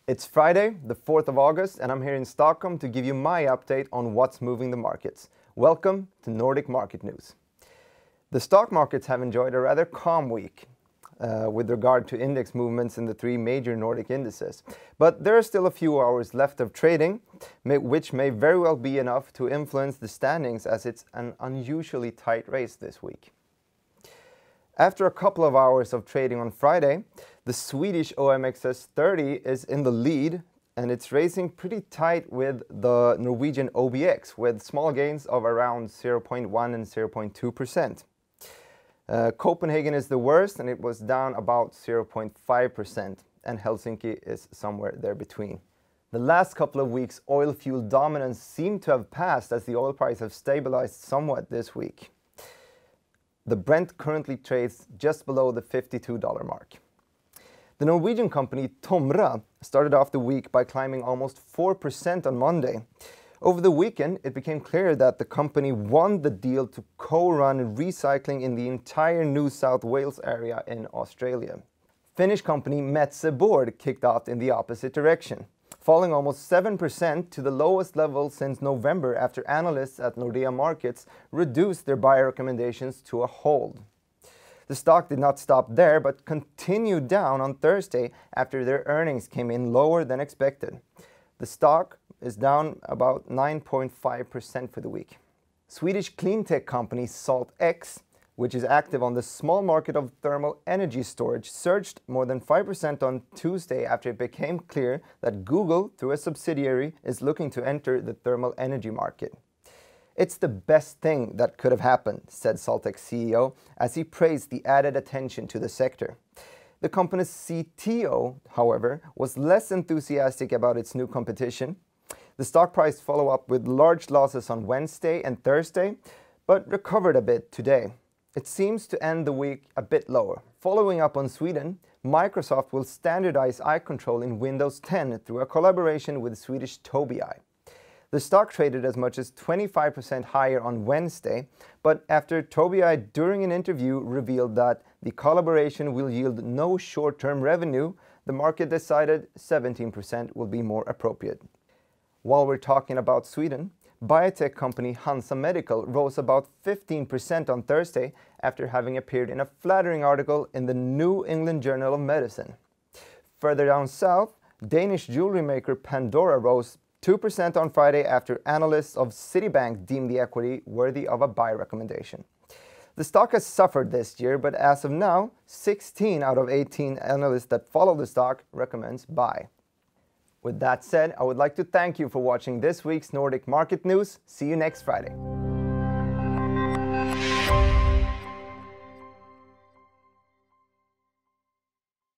It's Friday, the 4th of August, and I'm here in Stockholm to give you my update on what's moving the markets. Welcome to Nordic Market News. The stock markets have enjoyed a rather calm week with regard to index movements in the three major Nordic indices. But there are still a few hours left of trading, which may very well be enough to influence the standings, as it's an unusually tight race this week. After a couple of hours of trading on Friday, the Swedish OMXS30 is in the lead, and it's racing pretty tight with the Norwegian OBX, with small gains of around 0.1 and 0.2%. Copenhagen is the worst, and it was down about 0.5%, and Helsinki is somewhere there between. The last couple of weeks' oil fuel dominance seemed to have passed, as the oil price has stabilized somewhat this week. The Brent currently trades just below the $52 mark. The Norwegian company Tomra started off the week by climbing almost 4% on Monday. Over the weekend, it became clear that the company won the deal to co-run recycling in the entire New South Wales area in Australia. Finnish company Metsä Board kicked off in the opposite direction, falling almost 7% to the lowest level since November, after analysts at Nordea Markets reduced their buy recommendations to a hold. The stock did not stop there, but continued down on Thursday after their earnings came in lower than expected. The stock is down about 9.5% for the week. Swedish cleantech company SaltX, which is active on the small market of thermal energy storage, surged more than 5% on Tuesday after it became clear that Google, through a subsidiary, is looking to enter the thermal energy market. "It's the best thing that could have happened," said SaltX CEO, as he praised the added attention to the sector. The company's CTO, however, was less enthusiastic about its new competition. The stock price followed up with large losses on Wednesday and Thursday, but recovered a bit today. It seems to end the week a bit lower. Following up on Sweden, Microsoft will standardize eye control in Windows 10 through a collaboration with Swedish Tobii. The stock traded as much as 25% higher on Wednesday, but after Tobii, during an interview, revealed that the collaboration will yield no short-term revenue, the market decided 17% will be more appropriate. While we're talking about Sweden, biotech company Hansa Medical rose about 15% on Thursday after having appeared in a flattering article in the New England Journal of Medicine. Further down south, Danish jewelry maker Pandora rose 2% on Friday after analysts of Citibank deemed the equity worthy of a buy recommendation. The stock has suffered this year, but as of now, 16 out of 18 analysts that follow the stock recommends buy. With that said, I would like to thank you for watching this week's Nordic Market News. See you next Friday.